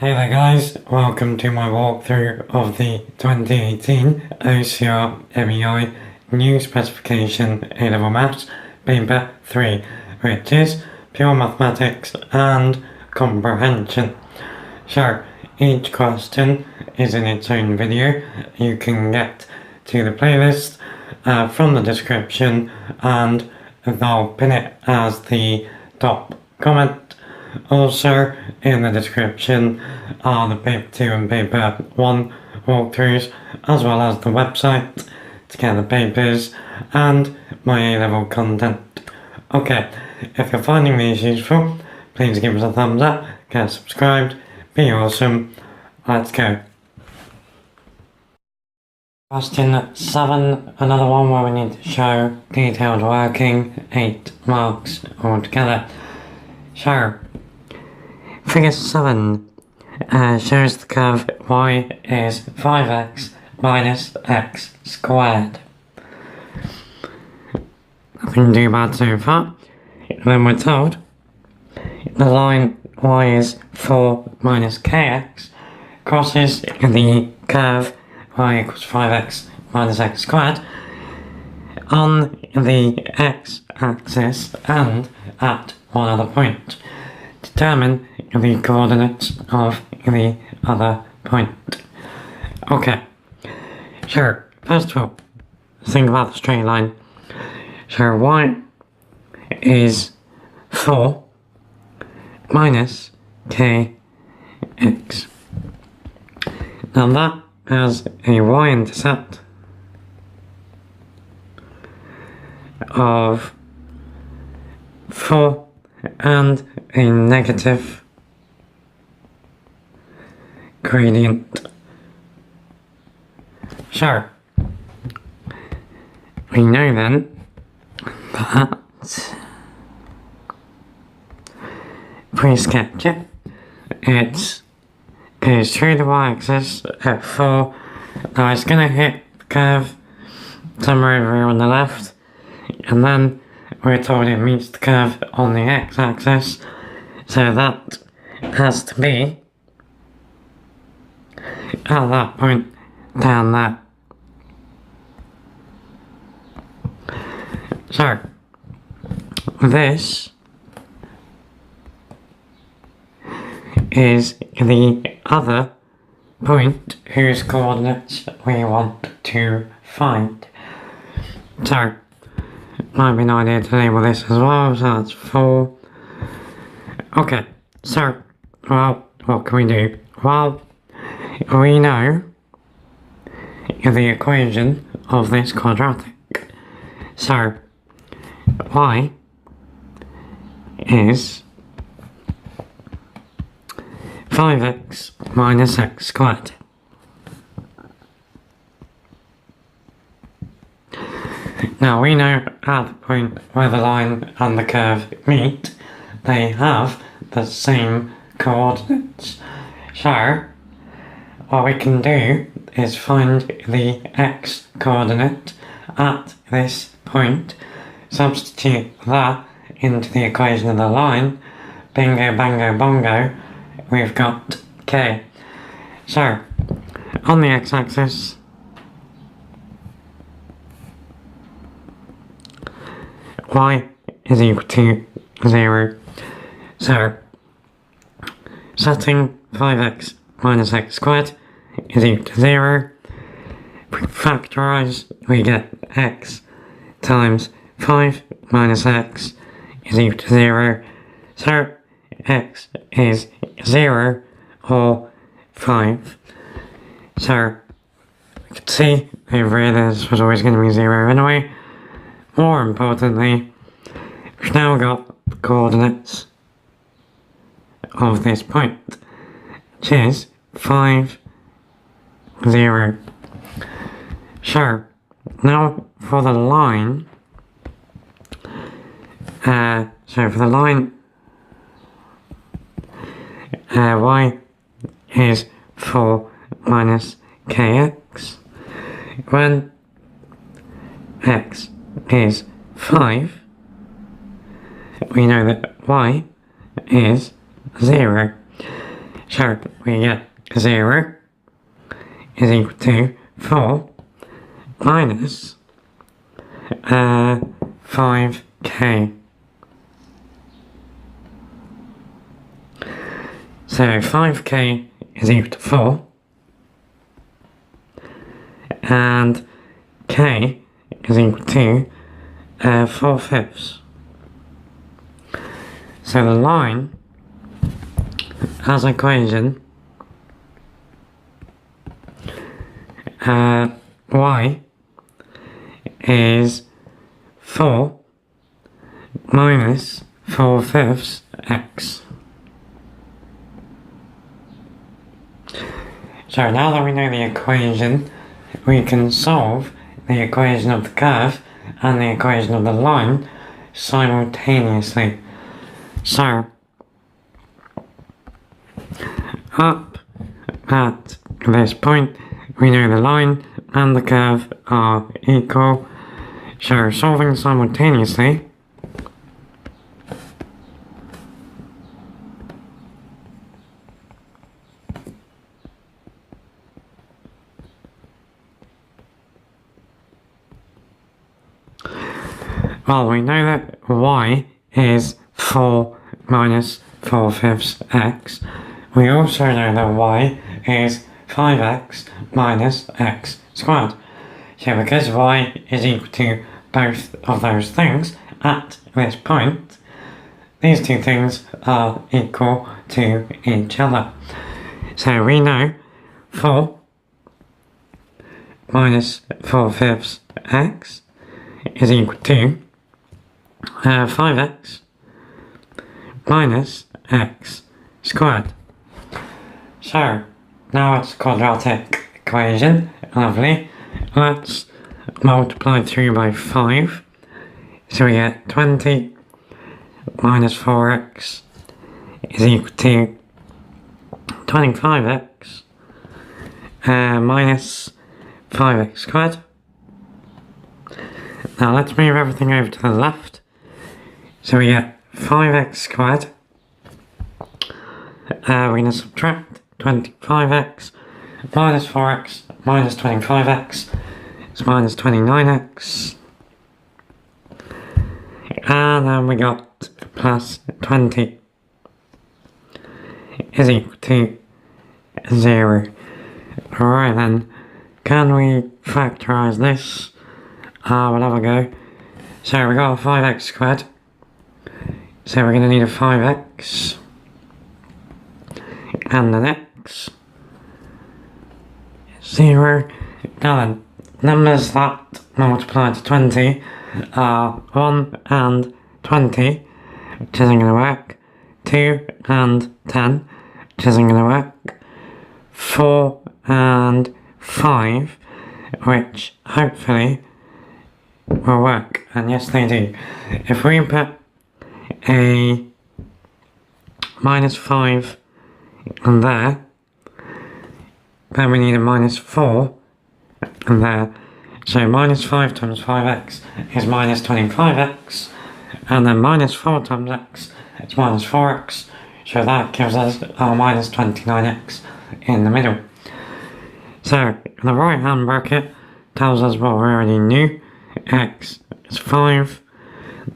Hey there guys, welcome to my walkthrough of the 2018 OCR MEI New Specification A-Level Maths Paper 3, which is Pure Mathematics and Comprehension. So, each question is in its own video. You can get to the playlist from the description, and I'll pin it as the top comment. Also, in the description are the Paper 2 and Paper 1 walkthroughs, as well as the website to get the papers and my A-level content. Okay, if you're finding these useful, please give us a thumbs up, get subscribed, be awesome. Let's go. Question 7, another one where we need to show detailed working, 8 marks altogether. So, Figure 7 shows the curve y is 5x minus x squared. Nothing too bad so far. Then we're told the line y is 4 minus kx crosses the curve y equals 5x minus x squared on the x-axis and at one other point. Determine the coordinates of the other point. Okay, so first of all, think about the straight line. So y is 4 minus kx. Now that has a y-intercept of 4 and a negative gradient. So, we know then that if we sketch it, it goes through the y-axis at 4. Now it's going to hit the curve somewhere over here on the left, and then we're told it meets the curve on the x-axis, so that has to be at that point down there. So, this is the other point whose coordinates we want to find. So, might be an idea to label this as well, so that's 4. Okay, so, well, what can we do? Well, we know the equation of this quadratic. So, y is 5x minus x squared. Now we know at the point where the line and the curve meet, they have the same coordinates. So, what we can do is find the x coordinate at this point, substitute that into the equation of the line, bingo bango bongo, we've got k. So, on the x-axis, y is equal to 0. So, setting 5x minus x squared is equal to 0. If we factorise, we get x times 5 minus x is equal to 0. So, x is 0 or 5. So, we can see over here this was always going to be 0 anyway. More importantly, we've now got the coordinates of this point, which is 5, 0. So, now for the line, y is 4 minus kx, when x is 5, we know that y is 0. So we get 0 is equal to 4 minus 5k. So 5k is equal to 4, and k is equal to 4/5. So the line has equation y is 4 minus 4/5 x. So now that we know the equation, we can solve the equation of the curve and the equation of the line simultaneously. So, up at this point, we know the line and the curve are equal. So solving simultaneously, well, we know that y is 4 minus 4/5 x. We also know that y is 5x minus x squared. So because y is equal to both of those things at this point, these two things are equal to each other. So we know 4 minus 4/5 x is equal to 5x minus x squared. So now it's a quadratic equation. Lovely. Let's multiply through by 5. So we get 20 minus 4x is equal to 25x minus 5x squared. Now let's move everything over to the left. So we get 5x squared. We're going to subtract 25x minus 4x minus 25x. It's minus 29x. And then we got plus 20 is equal to 0. Alright then, can we factorise this? We'll have a go. So we got a 5x squared. So we're going to need a 5x and an x. 0. Now then, numbers that multiply to 20 are 1 and 20, which isn't going to work. 2 and 10, which isn't going to work. 4 and 5, which hopefully will work. And yes, they do. If we put a minus 5 in there, then we need a minus 4 in there. So minus 5 times 5x is minus 25x, and then minus 4 times x is minus 4x, so that gives us our minus 29x in the middle. So the right hand bracket tells us what we already knew, x is 5.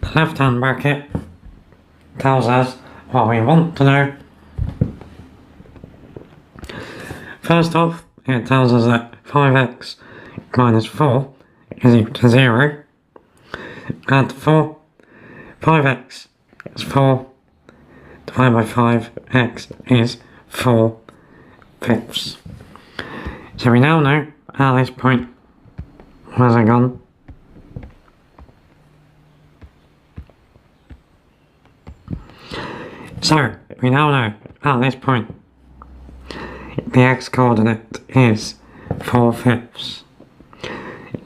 The left hand bracket tells us what we want to know. First off, it tells us that 5x minus 4 is equal to 0. Add 4. 5x is 4. Divided by 5, x is 4/5. So we now know at this point, where's it gone? So we now know at this point the x coordinate is 4/5.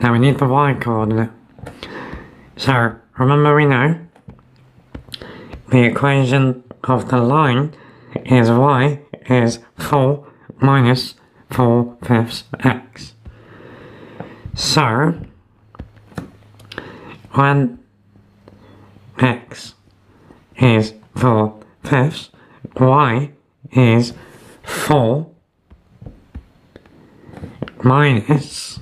Now we need the y coordinate. So remember, we know the equation of the line is y is 4 minus 4/5 x. So when x is 4/5, y is 4 minus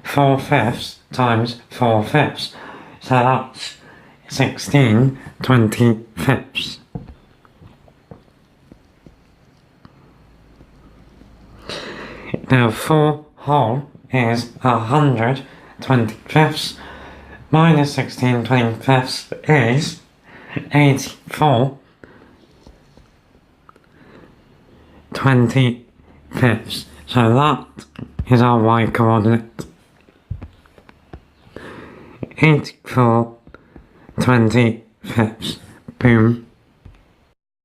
4/5 times 4/5. So that's 16/25. Now 4 whole is 125. Minus 16/25 is 84/25. So that is our y coordinate. 84/25. Boom.